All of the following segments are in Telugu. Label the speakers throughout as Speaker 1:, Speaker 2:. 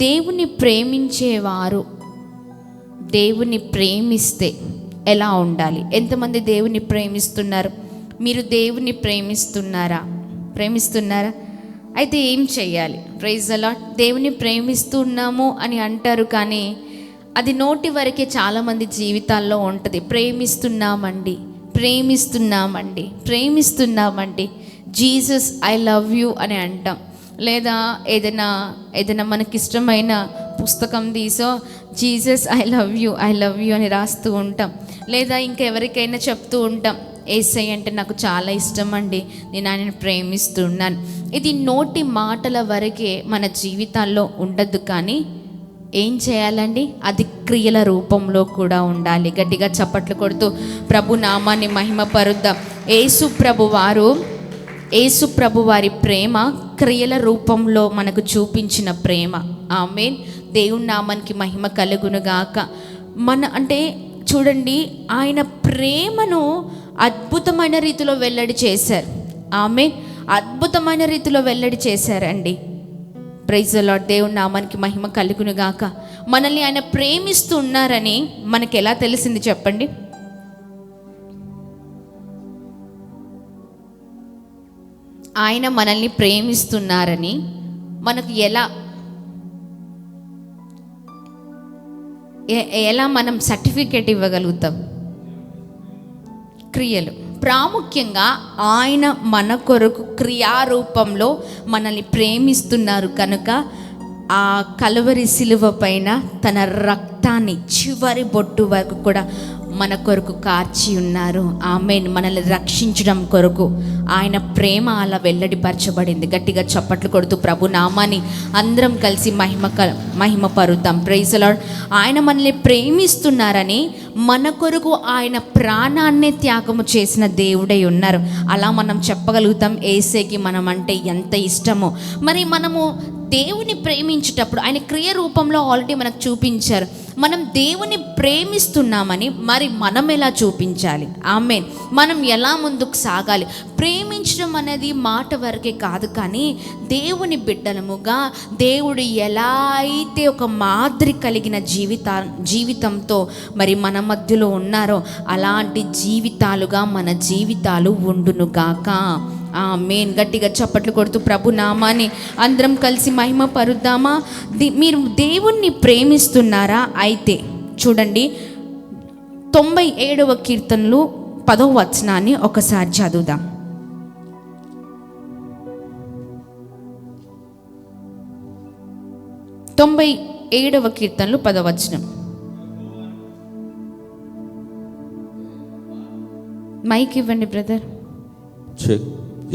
Speaker 1: దేవుని ప్రేమించేవారు దేవుని ప్రేమిస్తే ఎలా ఉండాలి? ఎంతమంది దేవుని ప్రేమిస్తున్నారు? మీరు దేవుని ప్రేమిస్తున్నారా? అయితే ఏం చేయాలి? Praise the lord. దేవుని ప్రేమిస్తున్నాము అని అంటారు, కానీ అది నోటి వరకే చాలామంది జీవితాల్లో ఉంటుంది. ప్రేమిస్తున్నామండి, జీసస్ ఐ లవ్ యూ అని అంటాం. లేదా ఏదైనా మనకిష్టమైన పుస్తకం తీసో జీసస్ ఐ లవ్ యూ అని రాస్తూ ఉంటాం. లేదా ఇంకెవరికైనా చెప్తూ ఉంటాం, యేసయ్య అంటే నాకు చాలా ఇష్టం అండి, నేను ఆయనను ప్రేమిస్తున్నాను. ఇది నోటి మాటల వరకే మన జీవితాల్లో ఉండదు, కానీ ఏం చేయాలండి? అది క్రియల రూపంలో కూడా ఉండాలి. గట్టిగా చప్పట్లు కొడుతూ ప్రభు నామాన్ని మహిమపరుద్దాం. యేసు ప్రభు వారి ప్రేమ క్రియల రూపంలో మనకు చూపించిన ప్రేమ. ఆమేన్. దేవుని నామానికి మహిమ కలుగునుగాక. చూడండి, ఆయన ప్రేమను అద్భుతమైన రీతిలో వెల్లడి చేశారు. ఆమేన్. అద్భుతమైన రీతిలో వెల్లడి చేశారండి. Praise the lord. దేవుని నామానికి మహిమ కలుగునుగాక. మనల్ని ఆయన ప్రేమిస్తూ ఉన్నారని మనకు ఎలా తెలిసింది చెప్పండి? ఆయన మనల్ని ప్రేమిస్తున్నారని మనకు ఎలా మనం సర్టిఫికేట్ ఇవ్వగలుగుతాం? క్రియలు. ప్రాముఖ్యంగా ఆయన మన కొరకు క్రియారూపంలో మనల్ని ప్రేమిస్తున్నారు కనుక ఆ కలువరి శిలువ పైన తన రక్తాన్ని చివరి బొట్టు వరకు కూడా మన కొరకు కార్చి ఉన్నారు. ఆమేన్. మనల్ని రక్షించడం కొరకు ఆయన ప్రేమ అలా వెల్లడిపరచబడింది. గట్టిగా చప్పట్లు కొడుతూ ప్రభు నామాన్ని అందరం కలిసి మహిమ పరుద్దాం. Praise the Lord. ఆయన మనల్ని ప్రేమిస్తున్నారని మన కొరకు ఆయన ప్రాణాన్నే త్యాగము చేసిన దేవుడై ఉన్నారు. అలా మనం చెప్పగలుగుతాం యేసయ్యకి మనం అంటే ఎంత ఇష్టమో. మరి మనము దేవుని ప్రేమించేటప్పుడు ఆయన క్రియ రూపంలో ఆల్రెడీ మనకు చూపించారు. మనం దేవుని ప్రేమిస్తున్నామని మరి మనం ఎలా చూపించాలి? ఆమేన్. మనం ఎలా ముందుకు సాగాలి? ప్రేమించడం అనేది మాట వరకే కాదు, కానీ దేవుని బిడ్డలముగా దేవుడు ఎలా అయితే ఒక మాదిరి కలిగిన జీవితంతో మరి మన మధ్యలో ఉన్నారో అలాంటి జీవితాలుగా మన జీవితాలు ఉండునుగాక. ఆమేన్. గట్టిగా చప్పట్లు కొడుతూ ప్రభు నామాన్ని అందరం కలిసి మహిమ పరుద్దామా? మీరు దేవుణ్ణి ప్రేమిస్తున్నారా? అయితే చూడండి, 97వ కీర్తనలు 10వ వచనాన్ని ఒకసారి చదువుదాం. 97వ కీర్తనలు 10వ వచనం. మైక్ ఇవ్వండి బ్రదర్.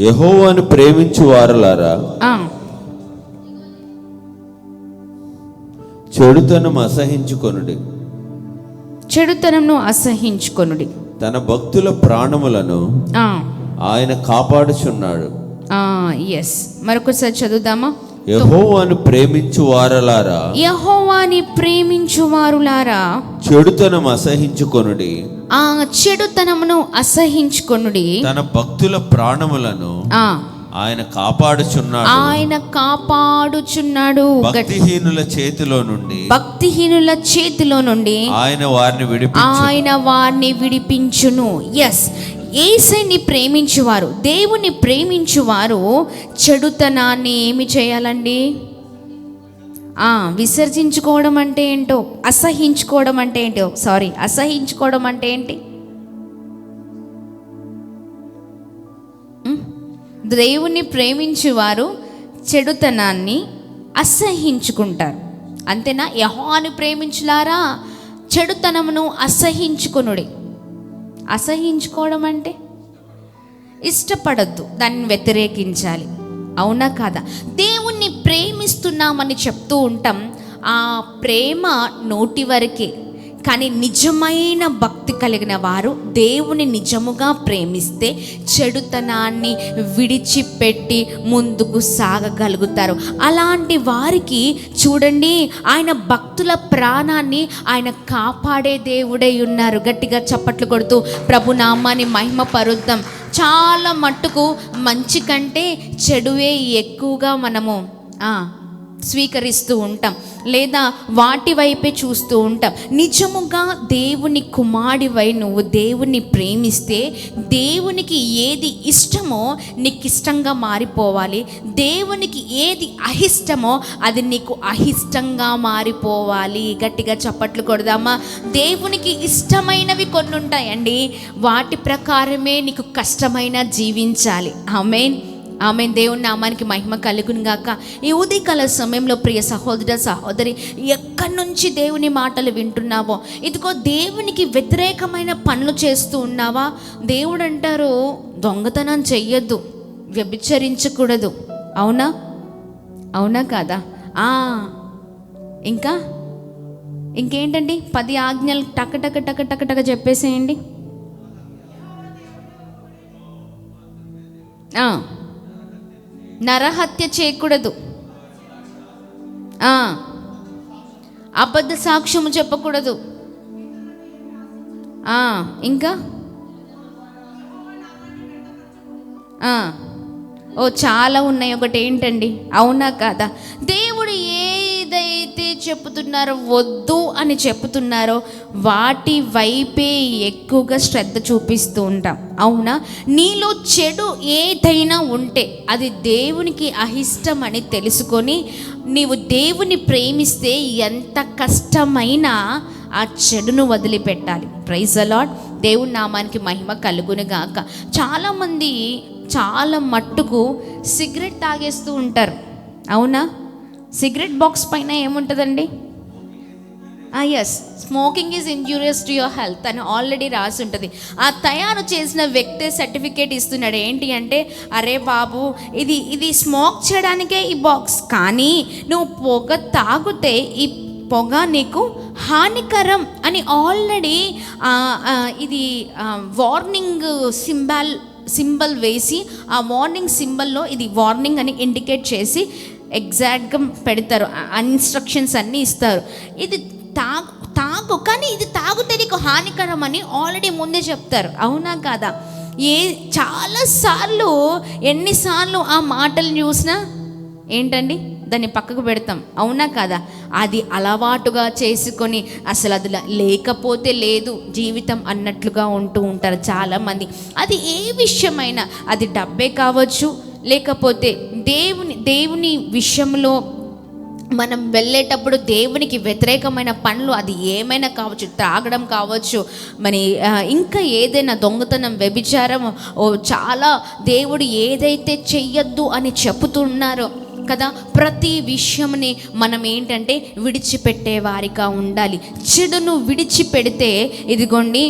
Speaker 2: యెహోవాను ప్రేమించు వారలారా,
Speaker 1: చెడుతనమును అసహించుకొనుడి.
Speaker 2: తన భక్తుల ప్రాణములను ఆయన కాపాడుచున్నాడు.
Speaker 1: మరొకసారి చదువుదామా?
Speaker 2: యెహోవాను ప్రేమించు వారలారా, చెడుతనం అసహించుకొనుడి.
Speaker 1: చెడుతనమును అసహించుకొనుడి.
Speaker 2: తన భక్తుల ప్రాణములను ఆయన కాపాడుచున్నాడు. భక్తిహీనుల చేతిలో నుండి ఆయన వారిని విడిపించును. యేసయ్యని ప్రేమించువారు, దేవుని ప్రేమించువారు చెడుతనాన్ని ఏమి చేయాలండి? విసర్జించుకోవడం అంటే ఏంటో, అసహించుకోవడం అంటే ఏంటి? దేవుని ప్రేమించువారు చెడుతనాన్ని అసహించుకుంటారు. అంతేనా? యెహోవాను ప్రేమించులారా, చెడుతనమును అసహించుకొనుడి. అసహించుకోవడం అంటే ఇష్టపడద్దు, దాన్ని వ్యతిరేకించాలి. అవునా కాదా? దేవుణ్ణి ప్రేమిస్తున్నామని చెప్తూ ఉంటాం. ఆ ప్రేమ నోటి వరకే, కానీ నిజమైన భక్తి కలిగిన వారు దేవుని నిజముగా ప్రేమిస్తే చెడుతనాన్ని విడిచిపెట్టి ముందుకు సాగగలుగుతారు. అలాంటి వారికి చూడండి, ఆయన భక్తుల ప్రాణాన్ని ఆయన కాపాడే దేవుడై ఉన్నారు. గట్టిగా చప్పట్లు కొడుతూ ప్రభు నామాన్ని మహిమ పరుద్దాం. చాలా మట్టుకు మంచి కంటే చెడువే ఎక్కువగా మనము
Speaker 1: స్వీకరిస్తూ ఉంటాం, లేదా వాటి వైపే చూస్తూ ఉంటాం. నిజముగా దేవుని కుమారుడివై నువ్వు దేవుని ప్రేమిస్తే దేవునికి ఏది ఇష్టమో నీకు ఇష్టంగా మారిపోవాలి, దేవునికి ఏది అహిష్టమో అది నీకు అహిష్టంగా మారిపోవాలి. గట్టిగా చప్పట్లు కొడదామా? దేవునికి ఇష్టమైనవి కొన్ని ఉంటాయండి, వాటి ప్రకారమే నీకు కష్టమైన జీవించాలి. ఆమేన్, ఆమేన్. దేవుని నామానికి మహిమ కలుగును గాక. ఈ ఉదయకాల సమయంలో ప్రియ సహోదర సహోదరి, ఎక్కడి నుంచి దేవుని మాటలు వింటున్నావో, ఇదిగో దేవునికి వ్యతిరేకమైన పనులు చేస్తూ ఉన్నావా? దేవుడు అంటారు దొంగతనం చెయ్యొద్దు, వ్యభిచరించకూడదు. అవునా? అవునా కాదా? ఇంకా ఇంకేంటండి? 10 ఆజ్ఞలు టక టక టక టక టక చెప్పేసేయండి. నరహత్య చేయకూడదు, అబద్ధ సాక్ష్యము చెప్పకూడదు, ఇంకా చాలా ఉన్నాయి. ఒకటి ఏంటండి? అవునా కాదా? దేవుడు ఏదైతే చెప్తున్నారో, వద్దు అని చెప్తున్నారో వాటి వైపే ఎక్కువగా శ్రద్ధ చూపిస్తూ ఉంటాం. అవునా? నీలో చెడు ఏదైనా ఉంటే అది దేవునికి అహిష్టం అని తెలుసుకొని నీవు దేవుని ప్రేమిస్తే ఎంత కష్టమైనా ఆ చెడును వదిలిపెట్టాలి. Praise the lord. దేవుని నామానికి మహిమ కలుగును గాక. చాలామంది చాలా మట్టుకు సిగరెట్ తాగేస్తూ ఉంటారు. అవునా? సిగరెట్ బాక్స్ పైన ఏముంటుందండి? Yes, smoking is injurious to your health అని ఆల్రెడీ రాసి ఉంటుంది. ఆ తయారు చేసిన వ్యక్తే సర్టిఫికేట్ ఇస్తున్నాడు. ఏంటి అంటే, అరే బాబు, ఇది స్మోక్ చేయడానికే ఈ బాక్స్, కానీ నువ్వు పొగ తాగితే ఈ పొగ నీకు హానికరం అని ఆల్రెడీ ఇది వార్నింగ్ సింబల్ వేసి, ఆ వార్నింగ్ సింబల్లో ఇది వార్నింగ్ అని ఇండికేట్ చేసి ఎగ్జాక్ట్గా పెడతారు. ఇన్స్ట్రక్షన్స్ అన్నీ ఇస్తారు. ఇది తాగు కానీ ఇది తాగితే నీకు హానికరం అని ఆల్రెడీ ముందే చెప్తారు. అవునా కాదా? చాలాసార్లు, ఎన్నిసార్లు ఆ మాటలు చూసినా ఏంటండి, దాన్ని పక్కకు పెడతాం. అవునా కాదా? అది అలవాటుగా చేసుకొని అసలు అది లేకపోతే లేదు జీవితం అన్నట్లుగా ఉంటూ ఉంటారు చాలామంది. అది ఏ విషయమైనా, అది డబ్బే కావచ్చు, లేకపోతే దేవుని విషయంలో మనం వెళ్ళేటప్పుడు దేవునికి వ్యతిరేకమైన పనులు, అది ఏమైనా కావచ్చు, త్రాగడం కావచ్చు, మరి ఇంకా ఏదైనా దొంగతనం, వ్యభిచారం, చాలా దేవుడు ఏదైతే చెయ్యొద్దు అని చెబుతున్నారో కదా, ప్రతి విషయంని మనం ఏంటంటే విడిచిపెట్టే వారిగా ఉండాలి. చెడును విడిచిపెడితే ఇదిగోండి,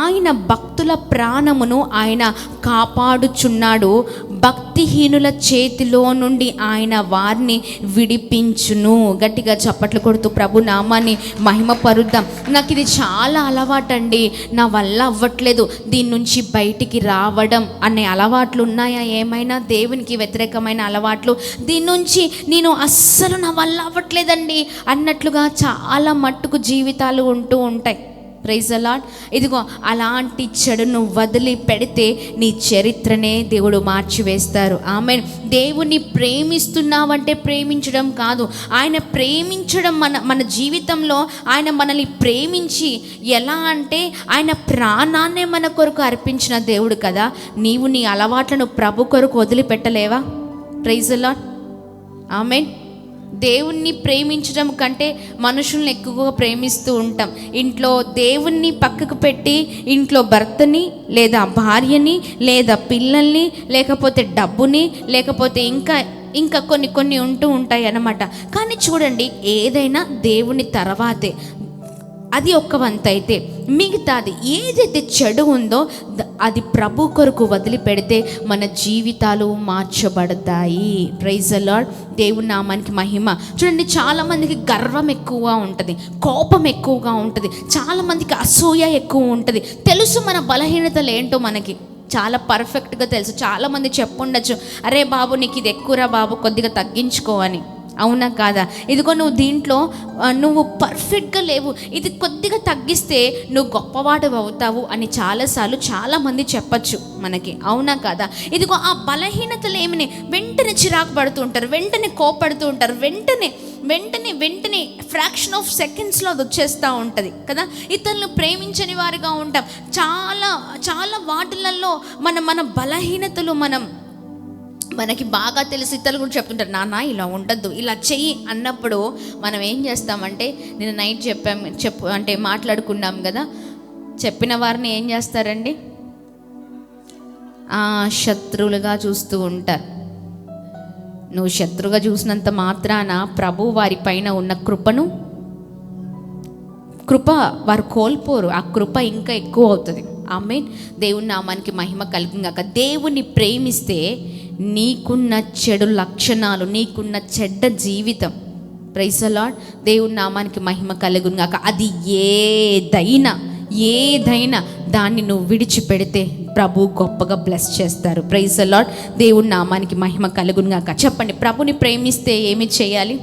Speaker 1: ఆయన భక్తుల ప్రాణమును ఆయన కాపాడుచున్నాడు, భక్తిహీనుల చేతిలో నుండి ఆయన వారిని విడిపించును. గట్టిగా చప్పట్లు కొడుతూ ప్రభు నామాన్ని మహిమపరుద్దాం. నాకు ఇది చాలా అలవాటండి, నా వల్ల అవ్వట్లేదు, దీని నుంచి బయటికి రావడం అనే అలవాట్లు ఉన్నాయా? ఏమైనా దేవునికి వ్యతిరేకమైన అలవాట్లు, దీని నుంచి నేను అస్సలు నా వల్ల అవ్వట్లేదండి అన్నట్లుగా చాలా మట్టుకు జీవితాలు ఉంటూ ఉంటాయి. Praise the lord. ఇదిగో అలాంటి చెడును వదిలి పెడితే నీ చరిత్రనే దేవుడు మార్చివేస్తారు. ఆమేన్. దేవుని ప్రేమిస్తున్నావంటే ప్రేమించడం కాదు, ఆయన ప్రేమించడం మన జీవితంలో ఆయన మనల్ని ప్రేమించి ఎలా అంటే ఆయన ప్రాణాన్నే మన కొరకు అర్పించిన దేవుడు కదా. నీవు నీ అలవాట్లను ప్రభు కొరకు వదిలిపెట్టలేవా? Praise the Lord. ఆమేన్. దేవుణ్ణి ప్రేమించడం కంటే మనుషుల్ని ఎక్కువగా ప్రేమిస్తూ ఉంటాం. ఇంట్లో దేవుణ్ణి పక్కకు పెట్టి ఇంట్లో భర్తని, లేదా భార్యని, లేదా పిల్లల్ని, లేకపోతే డబ్బుని, లేకపోతే ఇంకా కొన్ని ఉంటూ ఉంటాయి అన్నమాట. కానీ చూడండి, ఏదైనా దేవుని తర్వాతే. అది ఒక్క వంతు అయితే మిగతాది ఏదైతే చెడు ఉందో అది ప్రభు కొరకు వదిలిపెడితే మన జీవితాలు మార్చబడతాయి. Praise the lord. దేవుని నామానికి మహిమ. చూడండి, చాలామందికి గర్వం ఎక్కువగా ఉంటుంది, కోపం ఎక్కువగా ఉంటుంది, చాలామందికి అసూయ ఎక్కువ ఉంటుంది. తెలుసు మన బలహీనతలు ఏంటో, మనకి చాలా పర్ఫెక్ట్గా తెలుసు. చాలామంది చెప్పుండొచ్చు, అరే బాబు నీకు ఇది ఎక్కువరా బాబు, కొద్దిగా తగ్గించుకో అని. అవునా కాదా? ఇదిగో నువ్వు దీంట్లో నువ్వు పర్ఫెక్ట్గా లేవు, ఇది కొద్దిగా తగ్గిస్తే నువ్వు గొప్పవాడు అవుతావు అని చాలాసార్లు చాలామంది చెప్పచ్చు మనకి, అవునా కాదా? ఇదిగో ఆ బలహీనతలు ఏమిని వెంటనే చిరాకు పడుతూ ఉంటారు, వెంటనే కోపడుతూ ఉంటారు, వెంటనే ఫ్రాక్షన్ ఆఫ్ సెకండ్స్లో అది వచ్చేస్తూ ఉంటుంది కదా. ఇతరులను ప్రేమించని వారిగా ఉంటాం. చాలా చాలా వాటిలలో మన బలహీనతలు మనకి బాగా తెలిసి ఇతరులు కూడా చెప్తుంటారు, నాన్న ఇలా ఉండద్దు, ఇలా చెయ్యి అన్నప్పుడు మనం ఏం చేస్తామంటే, నేను నైట్ అంటే మాట్లాడుకున్నాం కదా, చెప్పిన వారిని ఏం చేస్తారండి, శత్రువులుగా చూస్తూ ఉంటారు. నువ్వు శత్రువుగా చూసినంత మాత్రాన ప్రభు వారి పైన ఉన్న కృప వారు కోల్పోరు, ఆ కృప ఇంకా ఎక్కువ అవుతుంది. ఆమేన్. దేవుని నామానికి మహిమ కలుగుగాక. దేవుని ప్రేమిస్తే నీకున్న చెడు లక్షణాలు, నీకున్న చెడ్డ జీవితం, ప్రైజ్ ది లార్డ్, దేవుని నామానికి మహిమ కలుగుగాక, అది ఏదైనా దాన్ని నువ్వు విడిచిపెడితే ప్రభు గొప్పగా బ్లెస్ చేస్తారు. ప్రైజ్ ది లార్డ్, దేవుని నామానికి మహిమ కలుగుగాక. చెప్పండి, ప్రభుని ప్రేమిస్తే ఏమి చేయాలి?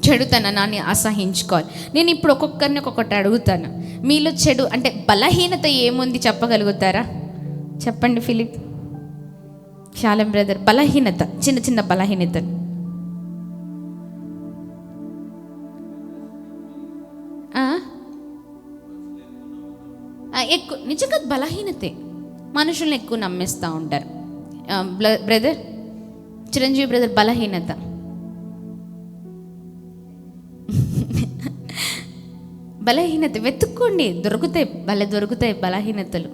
Speaker 1: చెడుతనాన్ని అసహించుకోవాలి. నేను ఇప్పుడు ఒక్కొక్కరిని ఒక్కొక్కటి అడుగుతాను. మీలో చెడు అంటే బలహీనత ఏముంది చెప్పగలుగుతారా? చెప్పండి ఫిలిప్, శాలం బ్రదర్. బలహీనత, చిన్న చిన్న బలహీనతలు. ఎక్కువ నిజంగా బలహీనతే, మనుషుల్ని ఎక్కువ నమ్మేస్తూ ఉంటారు. బ్రదర్ చిరంజీవి బ్రదర్, బలహీనత వెతుక్కోండి, దొరుకుతాయి బలహీనతలు.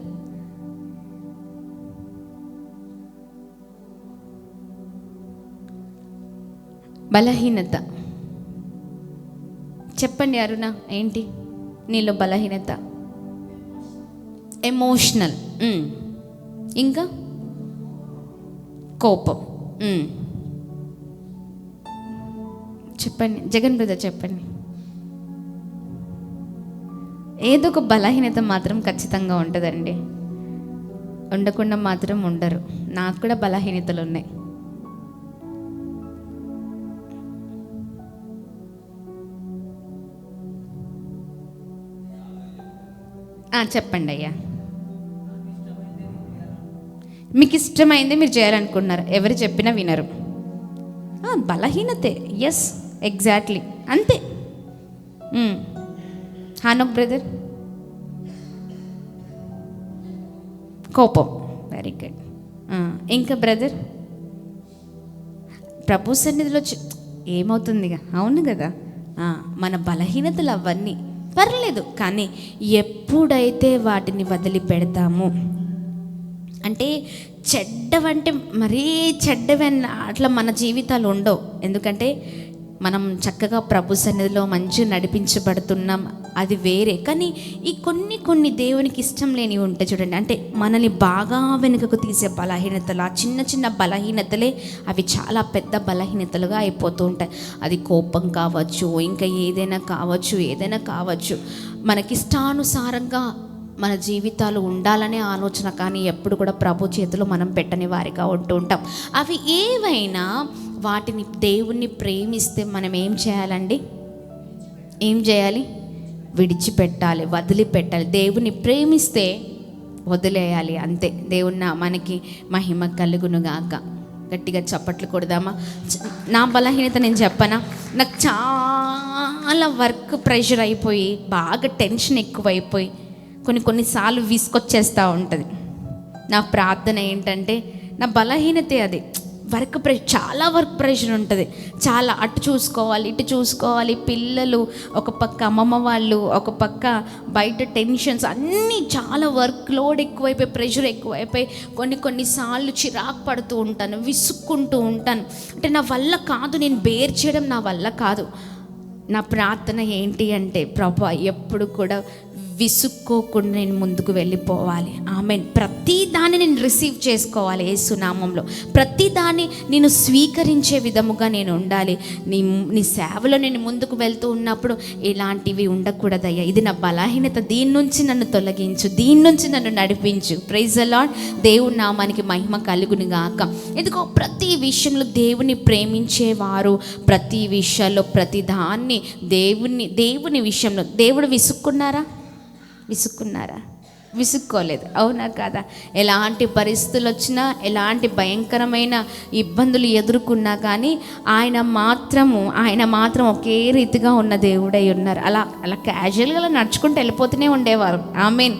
Speaker 1: బలహీనత చెప్పండి అరుణ, ఏంటి నీలో బలహీనత? ఎమోషనల్, ఇంకా కోపం. చెప్పండి జగన్ బ్రదర్, చెప్పండి. ఏదో ఒక బలహీనత మాత్రం ఖచ్చితంగా ఉంటుందండి, ఉండకుండా మాత్రం ఉండరు. నాకు కూడా బలహీనతలు ఉన్నాయి. చెప్పండి అయ్యా. మీకు ఇష్టమైంది మీరు చేయాలనుకుంటున్నారు, ఎవరు చెప్పినా వినరు. బలహీనతే, ఎస్, ఎగ్జాక్ట్లీ, అంతే. హానోక్ బ్రదర్, కోపం, వెరీ గుడ్. ఇంకా బ్రదర్, ప్రభు సన్నిధిలో ఏమవుతుందిగా, అవును కదా. మన బలహీనతలు అవన్నీ పర్లేదు, కానీ ఎప్పుడైతే వాటిని వదిలిపెడతామో, అంటే చెడ్డవంటే మరీ చెడ్డవన్న అట్లా మన జీవితాలు ఉండవు. ఎందుకంటే మనం చక్కగా ప్రభు సన్నిధిలో మంచిగా నడిపించబడుతున్నాం, అది వేరే. కానీ ఈ కొన్ని దేవునికి ఇష్టం లేనివి ఉంటాయి చూడండి, అంటే మనల్ని బాగా వెనుకకు తీసే బలహీనతలు, ఆ చిన్న బలహీనతలే అవి చాలా పెద్ద బలహీనతలుగా అయిపోతూ ఉంటాయి. అది కోపం కావచ్చు, ఇంకా ఏదైనా కావచ్చు. మనకిష్టానుసారంగా మన జీవితాలు ఉండాలనే ఆలోచన, కానీ ఎప్పుడు కూడా ప్రభు చేతిలో మనం పెట్టని వారిగా ఉంటూ ఉంటాం. అవి ఏవైనా వాటిని దేవుణ్ణి ప్రేమిస్తే మనం ఏం చేయాలండి? విడిచిపెట్టాలి, వదిలిపెట్టాలి. దేవుని ప్రేమిస్తే వదిలేయాలి, అంతే. దేవుని మనకి మహిమ కలుగునుగాక. గట్టిగా చప్పట్లు కొడదామా? నా బలహీనత నేను చెప్పనా? నాకు చాలా వర్క్ ప్రెషర్ అయిపోయి, బాగా టెన్షన్ ఎక్కువైపోయి కొన్నిసార్లు విసుకొచ్చేస్తూ ఉంటుంది. నా ప్రార్థన ఏంటంటే, నా బలహీనతే అది. చాలా వర్క్ ప్రెషర్ ఉంటుంది, చాలా అటు చూసుకోవాలి, ఇటు చూసుకోవాలి, పిల్లలు ఒక పక్క, అమ్మమ్మ వాళ్ళు ఒక పక్క, బయట టెన్షన్స్ అన్నీ, చాలా వర్క్ లోడ్ ఎక్కువైపోయి, ప్రెషర్ ఎక్కువైపోయి కొన్నిసార్లు చిరాకు పడుతూ ఉంటాను, విసుక్కుంటూ ఉంటాను. అంటే నా వల్ల కాదు, నేను బేర్ చేయడం నా వల్ల కాదు. నా ప్రార్థన ఏంటి అంటే, ప్రభు ఎప్పుడు కూడా విసుక్కోకుండా నేను ముందుకు వెళ్ళిపోవాలి. ఆమెన్. ప్రతి దాన్ని నేను రిసీవ్ చేసుకోవాలి యేసునామంలో. ప్రతి దాన్ని నేను స్వీకరించే విధముగా నేను ఉండాలి. నీ సేవలో నేను ముందుకు వెళ్తూ ఉన్నప్పుడు ఇలాంటివి ఉండకూడదయ్యా, ఇది నా బలహీనత, దీని నుంచి నన్ను తొలగించు, దీని నుంచి నన్ను నడిపించు. Praise the lord. దేవుని నామానికి మహిమ కలుగును గాక. ఎందుకో ప్రతి విషయంలో దేవుని ప్రేమించేవారు ప్రతి విషయాల్లో ప్రతి దాన్ని దేవుని విషయంలో దేవుడు విసుక్కున్నారా? విసుక్కోలేదు. అవునా కాదా? ఎలాంటి పరిస్థితులు వచ్చినా, ఎలాంటి భయంకరమైన ఇబ్బందులు ఎదుర్కొన్నా కానీ ఆయన మాత్రం ఒకే రీతిగా ఉన్న దేవుడై ఉన్నారు. అలా క్యాజువల్గా నడుచుకుంటూ వెళ్ళిపోతూనే ఉండేవారు. ఆమేన్.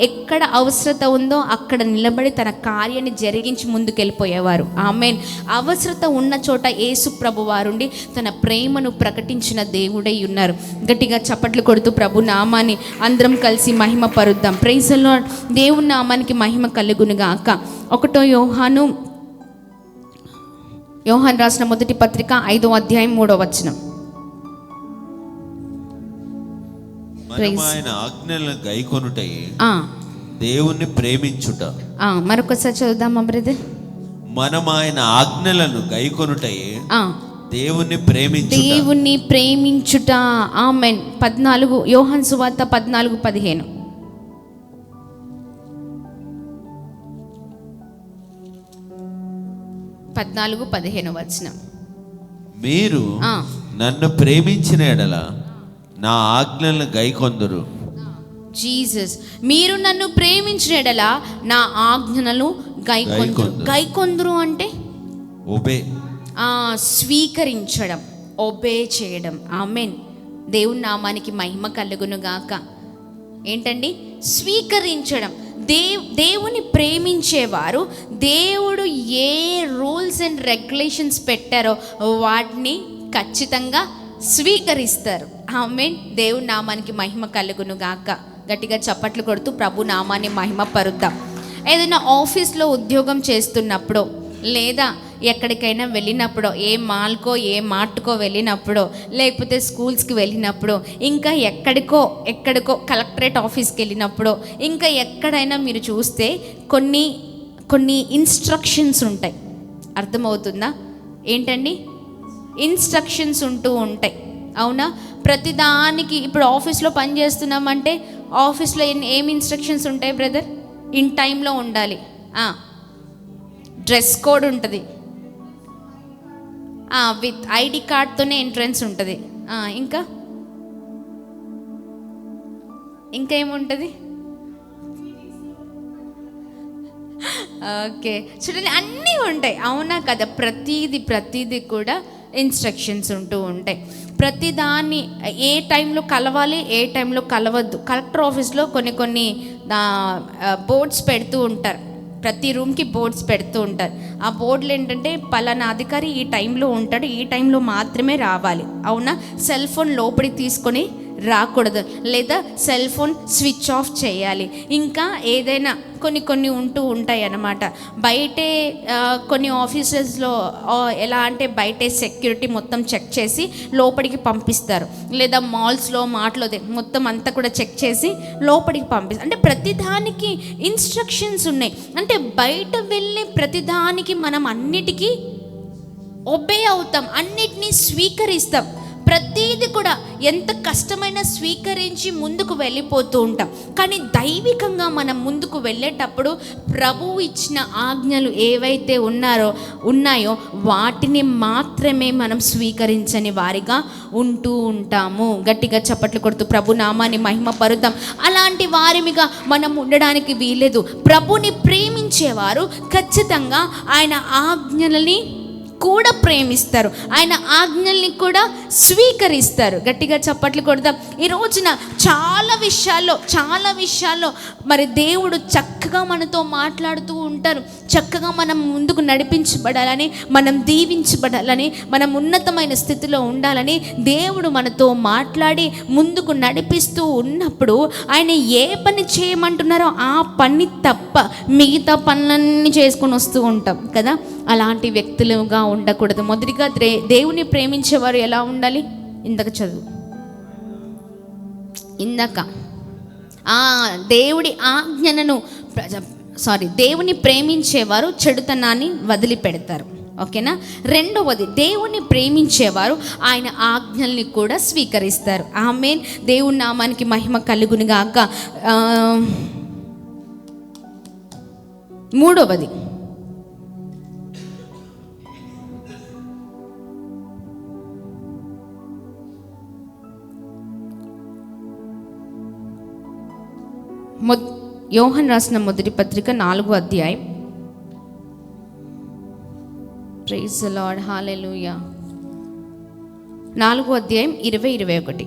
Speaker 1: ఎక్కడ అవసరత ఉందో అక్కడ నిలబడి తన కార్యాన్ని జరిగించి ముందుకెళ్ళిపోయేవారు. ఆమేన్. అవసరత ఉన్న చోట యేసు ప్రభు వారుండి తన ప్రేమను ప్రకటించిన దేవుడై ఉన్నారు. గట్టిగా చప్పట్లు కొడుతూ ప్రభు నామాన్ని అందరం కలిసి మహిమ పరుద్దాం. Praise the lord. దేవుని నామానికి మహిమ కలుగును గాక. 1 యోహాను రాసిన మొదటి పత్రిక 5వ అధ్యాయం 3వ వచనం.
Speaker 3: ఆయన ఆజ్ఞలను గైకొనుటయే దేవుణ్ణి ప్రేమించుట.
Speaker 1: మరొకసారి చదువుదామా బ్రదర్?
Speaker 3: మనం ఆయన ఆజ్ఞలను గైకొనుటయే దేవుణ్ణి
Speaker 1: ప్రేమించుట. ఆమేన్. 14 యోహాను సువార్త 14:15. 14:15 వచనం.
Speaker 3: మీరు నన్ను ప్రేమించిన ఎడల నా ఆజ్ఞలను గైకొందురు.
Speaker 1: జీసస్. మీరు నన్ను ప్రేమించిన ఎడల నా ఆజ్ఞలను గైకొందురు అంటే స్వీకరించడం, ఒబే చేయడం. ఆమేన్. దేవుని నామానికి మహిమ కలుగును గాక. ఏంటండి? స్వీకరించడం. దేవుని ప్రేమించేవారు దేవుడు ఏ రూల్స్ అండ్ రెగ్యులేషన్స్ పెట్టారో వాటిని ఖచ్చితంగా స్వీకరిస్తారు. ఆమేన్. దేవుని నామానికి మహిమ కలుగును గాక. గట్టిగా చప్పట్లు కొడుతూ ప్రభు నామాన్ని మహిమ పరుద్దాం. ఏదైనా ఆఫీస్లో ఉద్యోగం చేస్తున్నప్పుడు, లేదా ఎక్కడికైనా వెళ్ళినప్పుడు, ఏ మాల్కో ఏ మార్ట్కో వెళ్ళినప్పుడు, లేకపోతే స్కూల్స్కి వెళ్ళినప్పుడు, ఇంకా ఎక్కడికో కలెక్టరేట్ ఆఫీస్కి వెళ్ళినప్పుడు, ఇంకా ఎక్కడైనా మీరు చూస్తే కొన్ని ఇన్స్ట్రక్షన్స్ ఉంటాయి. అర్థమవుతుందా? ఏంటండి? ఇన్స్ట్రక్షన్స్ ఉంటూ ఉంటాయి. అవునా? ప్రతిదానికి ఇప్పుడు ఆఫీస్లో పని చేస్తున్నామంటే ఆఫీస్లో ఏమి ఇన్స్ట్రక్షన్స్ ఉంటాయి బ్రదర్? ఇన్ టైంలో ఉండాలి, డ్రెస్ కోడ్ ఉంటుంది, విత్ ఐడి కార్డ్తోనే ఎంట్రన్స్ ఉంటుంది, ఇంకా ఏముంటుంది? ఓకే, చూడండి అన్నీ ఉంటాయి. అవునా కదా? ప్రతిదీ కూడా ఇన్స్ట్రక్షన్స్ ఉంటూ ఉంటాయి. ప్రతిదాన్ని ఏ టైంలో కలవాలి, ఏ టైంలో కలవద్దు. కలెక్టర్ ఆఫీస్లో కొన్ని బోర్డ్స్ పెడుతూ ఉంటారు. ప్రతి రూమ్కి బోర్డ్స్ పెడుతూ ఉంటారు. ఆ బోర్డులు ఏంటంటే పలానా అధికారి ఈ టైంలో ఉంటాడు, ఈ టైంలో మాత్రమే రావాలి. అవునా? సెల్ ఫోన్ లోపలికి తీసుకొని రాకూడదు, లేదా సెల్ ఫోన్ స్విచ్ ఆఫ్ చేయాలి. ఇంకా ఏదైనా కొన్ని ఉంటూ ఉంటాయి అన్నమాట. బయటే కొన్ని ఆఫీసెస్లో ఎలా అంటే బయటే సెక్యూరిటీ మొత్తం చెక్ చేసి లోపలికి పంపిస్తారు, లేదా మాల్స్లో మొత్తం అంతా కూడా చెక్ చేసి లోపలికి పంపిస్తారు. అంటే ప్రతిదానికి ఇన్స్ట్రక్షన్స్ ఉన్నాయి. అంటే బయట వెళ్ళే ప్రతిదానికి మనం అన్నిటికీ ఒబే అవుతాం, అన్నిటినీ స్వీకరిస్తాం. ప్రతిదీ కూడా ఎంత కష్టమైనా స్వీకరించి ముందుకు వెళ్ళిపోతూ ఉంటాం. కానీ దైవికంగా మనం ముందుకు వెళ్ళేటప్పుడు ప్రభువు ఇచ్చిన ఆజ్ఞలు ఏవైతే ఉన్నాయో వాటిని మాత్రమే మనం స్వీకరించని వారిగా ఉంటూ ఉంటాము. గట్టిగా చప్పట్లు కొడుతూ ప్రభు నామాన్ని మహిమ పరుద్దాం. అలాంటి వారిగా మనం ఉండడానికి వీలేదు. ప్రభుని ప్రేమించేవారు ఖచ్చితంగా ఆయన ఆజ్ఞలని కూడా ప్రేమిస్తారు, ఆయన ఆజ్ఞల్ని కూడా స్వీకరిస్తారు. గట్టిగా చప్పట్లు కొడదాం. ఈ రోజున చాలా విషయాల్లో మరి దేవుడు చక్కగా మనతో మాట్లాడుతూ ఉంటారు. చక్కగా మనం ముందుకు నడిపించబడాలని, మనం దీవించబడాలని, మనం ఉన్నతమైన స్థితిలో ఉండాలని దేవుడు మనతో మాట్లాడి ముందుకు నడిపిస్తూ ఉన్నప్పుడు ఆయన ఏ పని చేయమంటున్నారో ఆ పని తప్ప మిగతా పనులన్నీ చేసుకొని వస్తూ ఉంటాం కదా. అలాంటి వ్యక్తులుగా ఉండకూడదు. మొదటిగా దేవుని ప్రేమించేవారు ఎలా ఉండాలి? ఇందాక దేవుడి ఆజ్ఞలను దేవుని ప్రేమించేవారు చెడుతనాన్ని వదిలిపెడతారు. ఓకేనా. రెండవది, దేవుని ప్రేమించేవారు ఆయన ఆజ్ఞల్ని కూడా స్వీకరిస్తారు. ఆమేన్. దేవుని నామానికి మహిమ కలుగును గాక. మూడవది, యోహన్ రాసిన మొదటి పత్రిక 4వ అధ్యాయం. ప్రైజ్ ది లార్డ్, హల్లెలూయా. 4వ అధ్యాయం 20-21.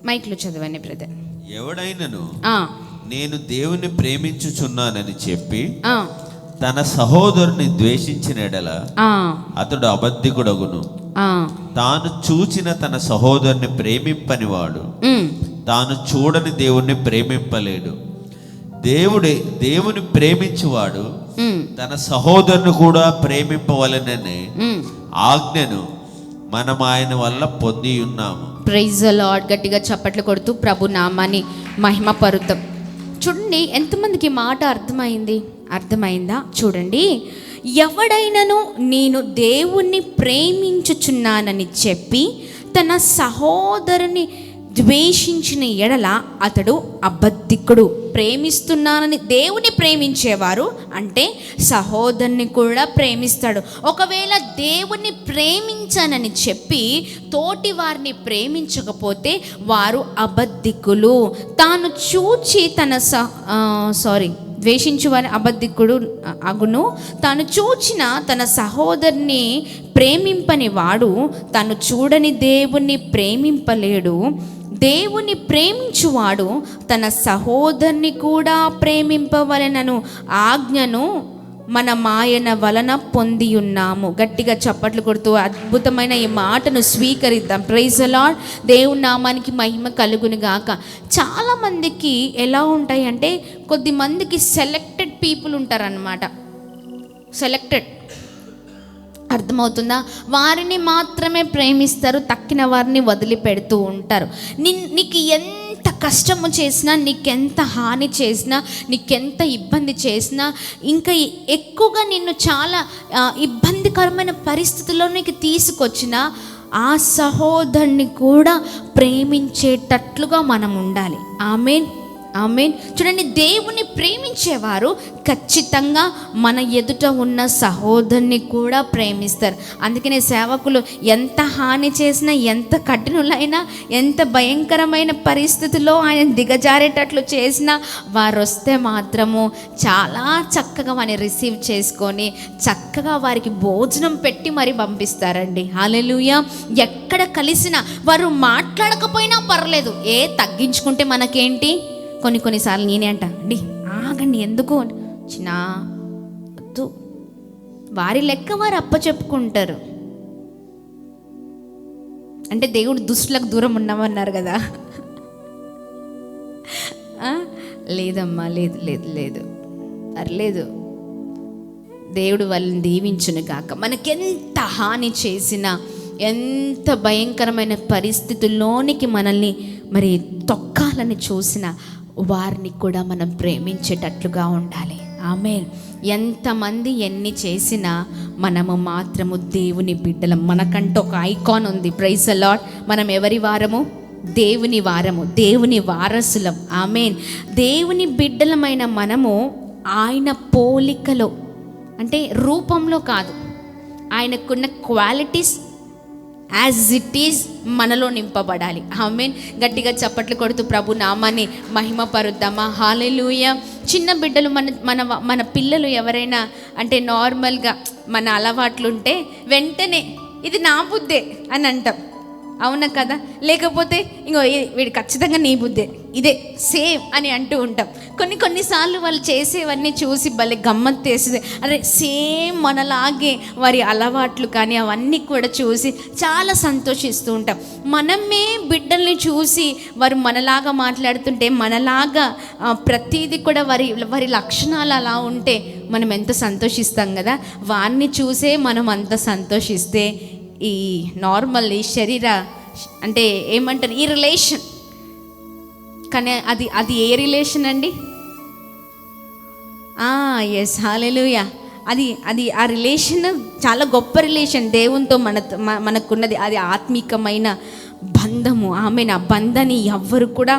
Speaker 1: మైక్లో చదవండి బ్రదర్.
Speaker 3: ఎవడైనను నేను దేవుని ప్రేమించుచున్నానని చెప్పి తన సహోదరుని ద్వేషించిన ఎడల అతడు అబద్ధికుడగును. తాను చూచిన తన సహోదరుని ప్రేమింపనివాడు తాను చూడని దేవుణ్ణి ప్రేమింపలేడు. దేవుని ప్రేమించువాడు తన సహోదరుని కూడా ప్రేమింపవలననే ఆజ్ఞను మనం ఆయన వల్ల పొంది ఉన్నాము.
Speaker 1: Praise the lord. గట్టిగా చప్పట్లు కొడుతూ ప్రభు నామాన్ని మహిమ పరుద్దాం. చూడండి, ఎంతమందికి మాట అర్థమైందా? చూడండి, ఎవడైనను నేను దేవుణ్ణి ప్రేమించుచున్నానని చెప్పి తన సహోదరుని ద్వేషించిన ఎడల అతడు అబద్ధికుడు. ప్రేమిస్తున్నానని దేవుని ప్రేమించేవారు అంటే సహోదరుని కూడా ప్రేమిస్తాడు. ఒకవేళ దేవుని ప్రేమించానని చెప్పి తోటి వారిని ప్రేమించకపోతే వారు అబద్ధికులు. తాను చూచి ద్వేషించువారి అబద్ధికుడు అగును. తాను చూచిన తన సహోదరుని ప్రేమింపని వాడు తాను చూడని దేవుణ్ణి ప్రేమింపలేడు. దేవుని ప్రేమించువాడు తన సహోదరుని కూడా ప్రేమింపవలెనను ఆజ్ఞను మనం ఆయన వలన పొంది ఉన్నాము. గట్టిగా చప్పట్లు కొడుతూ అద్భుతమైన ఈ మాటను స్వీకరిద్దాం. Praise the lord. దేవుని నామానికి మహిమ కలుగును గాక. చాలామందికి ఎలా ఉంటాయి అంటే, కొద్దిమందికి సెలెక్టెడ్ పీపుల్ ఉంటారన్నమాట. సెలెక్టెడ్, అర్థమవుతుందా? వారిని మాత్రమే ప్రేమిస్తారు, తక్కిన వారిని వదిలిపెడుతూ ఉంటారు. నీకు ఎంత కష్టము చేసినా, నీకెంత హాని చేసినా, నీకెంత ఇబ్బంది చేసినా, ఇంకా ఎక్కువగా నిన్ను చాలా ఇబ్బందికరమైన పరిస్థితుల్లోనికి తీసుకొచ్చిన ఆ సహోదరుని కూడా ప్రేమించేటట్లుగా మనం ఉండాలి. ఆమేన్, ఆమేన్. చూడండి, దేవుని ప్రేమించేవారు ఖచ్చితంగా మన ఎదుట ఉన్న సహోదరుని కూడా ప్రేమిస్తారు. అందుకనే సేవకులు ఎంత హాని చేసినా, ఎంత కఠినులైనా, ఎంత భయంకరమైన పరిస్థితుల్లో ఆయన దిగజారేటట్లు చేసినా వారు వస్తే మాత్రము చాలా చక్కగా వారిని రిసీవ్ చేసుకొని చక్కగా వారికి భోజనం పెట్టి మరి పంపిస్తారండి. హల్లెలూయా. ఎక్కడ కలిసినా వారు మాట్లాడకపోయినా పర్లేదు, తగ్గించుకుంటే మనకేంటి. కొన్నిసార్లు నేనే అండి, ఆగండి, ఎందుకు చిన్న వద్దు, వారి లెక్క వారు అప్పచెప్పుకుంటారు. అంటే దేవుడు దుష్టులకు దూరం ఉన్నామన్నారు కదా. లేదమ్మా, లేదు లేదు లేదు, పర్లేదు, దేవుడు వాళ్ళని దీవించును గాక. మనకెంత హాని చేసినా, ఎంత భయంకరమైన పరిస్థితుల్లోనికి మనల్ని మరి తొక్కాలని చూసినా వారిని కూడా మనం ప్రేమించేటట్లుగా ఉండాలి. ఆమేన్. ఎంతమంది ఎన్ని చేసినా మనము మాత్రము దేవుని బిడ్డలం. మనకంటూ ఒక ఐకాన్ ఉంది. Praise the lord. మనం ఎవరి వారము? దేవుని వారము, దేవుని వారసులం. ఆమేన్. దేవుని బిడ్డలమైన మనము ఆయన పోలికలో, అంటే రూపంలో కాదు, ఆయనకున్న క్వాలిటీస్ యాజ్ ఇట్ ఈజ్ మనలో నింపబడాలి. ఆమేన్. గట్టిగా చప్పట్లు కొడుతూ ప్రభు నామాన్ని మహిమ పరుద్దామా. హల్లెలూయా. చిన్న బిడ్డలు మన పిల్లలు ఎవరైనా అంటే నార్మల్గా మన అలవాట్లుంటే వెంటనే ఇది నా బుద్ధే అని అంటాం. అవునా కదా? లేకపోతే ఇంకో వీడు ఖచ్చితంగా నీ బుద్ధే, ఇదే సేమ్ అని అంటూ ఉంటాం. కొన్నిసార్లు వాళ్ళు చేసేవన్నీ చూసి భలే గమ్మత్తేస్తుంది. అరే సేమ్ మనలాగే వారి అలవాట్లు కానీ అవన్నీ కూడా చూసి చాలా సంతోషిస్తూ ఉంటాం. మనమే బిడ్డల్ని చూసి వారు మనలాగా మాట్లాడుతుంటే, మనలాగా ప్రతిదీ కూడా వారి లక్షణాలు అలా ఉంటే మనం ఎంత సంతోషిస్తాం కదా. వారిని చూసే మనం అంత సంతోషిస్తే ఈ నార్మల్ ఈ శరీర అంటే ఏమంటారు ఈ రిలేషన్, కానీ అది ఏ రిలేషన్ అండి? ఎస్, హల్లెలూయా. అది ఆ రిలేషన్ చాలా గొప్ప రిలేషన్ దేవునితో మనకున్నది. అది ఆత్మీకమైన బంధము. ఆమెను ఆ బంధాన్ని ఎవ్వరు కూడా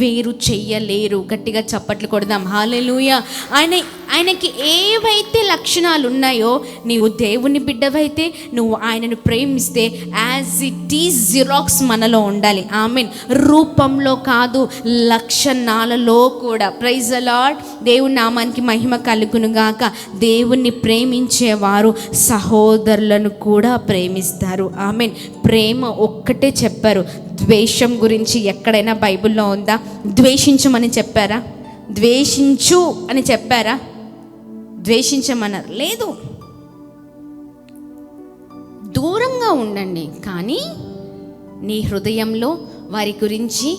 Speaker 1: వేరు చెయ్యలేరు. గట్టిగా చప్పట్లు కొడదాం, హల్లెలూయా. ఆయనకి ఏవైతే లక్షణాలు ఉన్నాయో, నీవు దేవుని బిడ్డవైతే, నువ్వు ఆయనను ప్రేమిస్తే యాజ్ ఇట్ ఈజ్ జిరాక్స్ మనలో ఉండాలి. ఆమెన్. రూపంలో కాదు, లక్షణాలలో కూడా. Praise the lord. దేవుని నామానికి మహిమ కలుగును గాక. దేవుణ్ణి ప్రేమించేవారు సహోదరులను కూడా ప్రేమిస్తారు. ఆమెన్. ప్రేమ ఒక్కటే చెప్పారు. ద్వేషం గురించి ఎక్కడైనా బైబిల్లో ఉందా? ద్వేషించమని చెప్పారా? ద్వేషించు అని చెప్పారా? ద్వేషించమన్నారు? లేదు. దూరంగా ఉండండి, కానీ నీ హృదయంలో వారి గురించి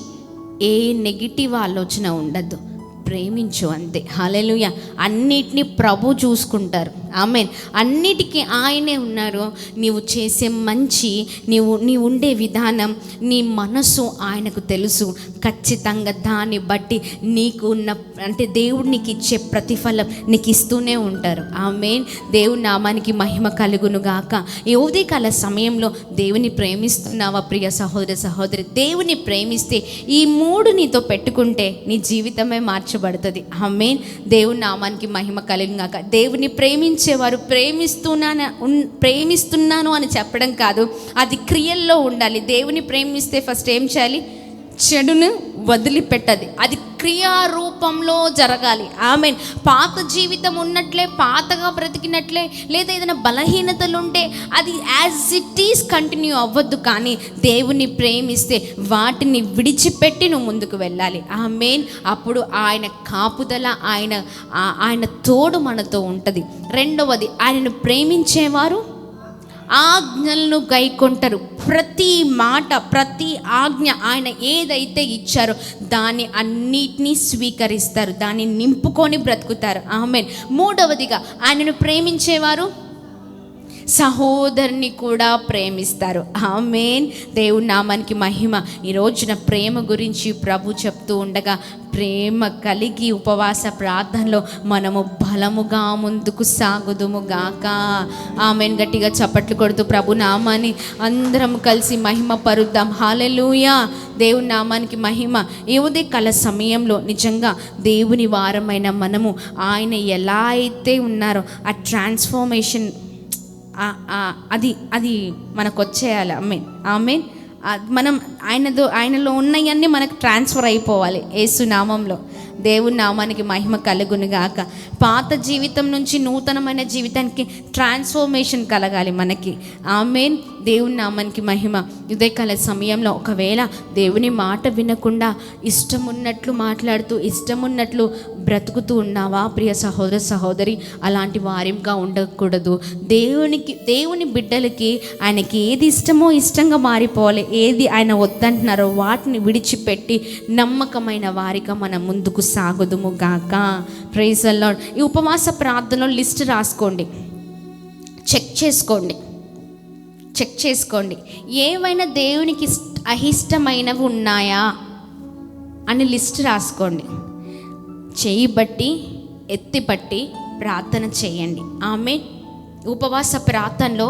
Speaker 1: ఏ నెగిటివ్ ఆలోచన ఉండద్దు. ప్రేమించు, అంతే. హల్లెలూయా. అన్నిటినీ ప్రభు చూసుకుంటారు. ఆమెన్. అన్నిటికీ ఆయనే ఉన్నారు. నీవు చేసే మంచి, నీవు ఉండే విధానం, నీ మనసు ఆయనకు తెలుసు. ఖచ్చితంగా దాన్ని బట్టి నీకు ఉన్న అంటే దేవుడు నీకు ఇచ్చే ప్రతిఫలం నీకు ఇస్తూనే ఉంటారు. ఆమెన్. దేవుని నామానికి మహిమ కలుగును గాక. ఈ ఉదయకాల సమయంలో దేవుని ప్రేమిస్తున్నావా ప్రియ సహోదర సహోదరి? దేవుని ప్రేమిస్తే ఈ మూడు నీతో పెట్టుకుంటే నీ జీవితమే మార్చబడుతుంది. ఆమెన్. దేవుని నామానికి మహిమ కలుగును గాక. దేవుని ప్రేమించేవారు ప్రేమిస్తున్నాను అని చెప్పడం కాదు, అది క్రియల్లో ఉండాలి. దేవుని ప్రేమిస్తే ఫస్ట్ ఏం చేయాలి? చెడును వదిలిపెట్టది. అది క్రియారూపంలో జరగాలి. ఆమెన్. పాత జీవితం ఉన్నట్లే, పాతగా బ్రతికినట్లే, లేదా ఏదైనా బలహీనతలు ఉంటే అది యాజ్ ఇట్ ఈస్ కంటిన్యూ అవ్వద్దు. కానీ దేవుని ప్రేమిస్తే వాటిని విడిచిపెట్టి నువ్వు ముందుకు వెళ్ళాలి. ఆమెన్. అప్పుడు ఆయన కాపుదల, ఆయన తోడు మనతో ఉంటుంది. రెండవది, ఆయనను ప్రేమించేవారు ఆజ్ఞలను గైకొంటారు. ప్రతి మాట, ప్రతి ఆజ్ఞ ఆయన ఏదైతే ఇచ్చారో దాన్ని అన్నిటినీ స్వీకరిస్తారు, దాన్ని నింపుకొని బ్రతుకుతారు. ఆమెన్. మూడవదిగా, ఆయనను ప్రేమించేవారు సహోదరుని కూడా ప్రేమిస్తారు. ఆమెన్. దేవుని నామానికి మహిమ. ఈ రోజున ప్రేమ గురించి ప్రభు చెప్తూ ఉండగా, ప్రేమ కలిగి ఉపవాస ప్రార్థనలో మనము బలముగా ముందుకు సాగుదుము గాక. ఆమెన్. గట్టిగా చప్పట్లు కొడుతూ ప్రభు నామాన్ని అందరం కలిసి మహిమ పరుద్దాం. హల్లెలూయా. దేవుని నామానికి మహిమ. ఈ ఉదయకాల సమయంలో నిజంగా దేవుని వారమైన మనము ఆయన ఎలా అయితే ఉన్నారో ఆ ట్రాన్స్ఫర్మేషన్ అది మనకు వచ్చేయాలి. ఆమెన్. మనం ఆయనలో ఉన్నవన్నీ మనకు ట్రాన్స్ఫర్ అయిపోవాలి యేసు నామంలో. దేవుని నామానికి మహిమ కలుగును గాక. పాత జీవితం నుంచి నూతనమైన జీవితానికి ట్రాన్స్ఫర్మేషన్ కలగాలి మనకి. ఆమెన్. దేవుని నామానికి మహిమ. ఉదయకాల సమయంలో ఒకవేళ దేవుని మాట వినకుండా ఇష్టమున్నట్లు మాట్లాడుతూ ఇష్టమున్నట్లు బ్రతుకుతూ ఉన్నావా ప్రియ సహోదర సహోదరి? అలాంటి వారిగా ఉండకూడదు. దేవుని బిడ్డలకి ఆయనకి ఏది ఇష్టమో ఇష్టంగా మారిపోవాలి. ఏది ఆయన వద్దంటున్నారో వాటిని విడిచిపెట్టి నమ్మకమైన వారిగా మనం ముందుకు సాగుదుము గాక. Praise the lord. ఈ ఉపవాస ప్రార్థనలో లిస్ట్ రాసుకోండి, చెక్ చేసుకోండి. ఏవైనా దేవునికి అయిష్టమైనవి ఉన్నాయా అని లిస్ట్ రాసుకోండి. చేయి బట్టి ఎత్తిపట్టి ప్రార్థన చేయండి. ఆమెన్. ఉపవాస ప్రార్థనలో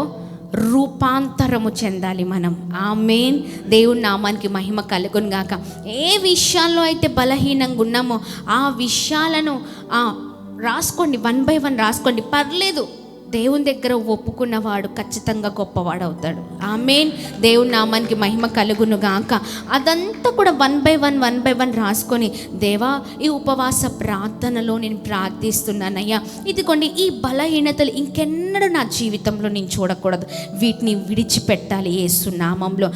Speaker 1: రూపాంతరము చెందాలి మనం. ఆమెన్. దేవుని నామానికి మహిమ కలుగును గాక. ఏ విషయాల్లో అయితే బలహీనంగా ఉన్నామో ఆ విషయాలను రాసుకోండి, 1 by 1 రాసుకోండి. పర్లేదు, దేవుని దగ్గర ఒప్పుకున్నవాడు ఖచ్చితంగా గొప్పవాడు అవుతాడు. ఆమెన్. దేవుని నామానికి మహిమ కలుగును గాక. అదంతా కూడా 1 by 1 రాసుకొని, దేవా ఈ ఉపవాస ప్రార్థనలో నేను ప్రార్థిస్తున్నానయ్యా, ఇదిగోండి ఈ బలహీనతలు ఇంకెన్నడూ నా జీవితంలో నేను చూడకూడదు, వీటిని విడిచిపెట్టాలి యేసు నామంలో.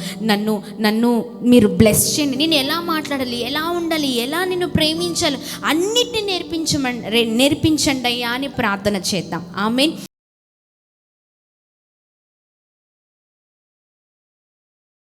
Speaker 1: నన్ను మీరు బ్లెస్ చేయండి. నేను ఎలా మాట్లాడాలి, ఎలా ఉండాలి, ఎలా నిన్ను ప్రేమించాలి, అన్నిటిని నేర్పించండి అయ్యా అని ప్రార్థన చేద్దాం. ఆమెన్.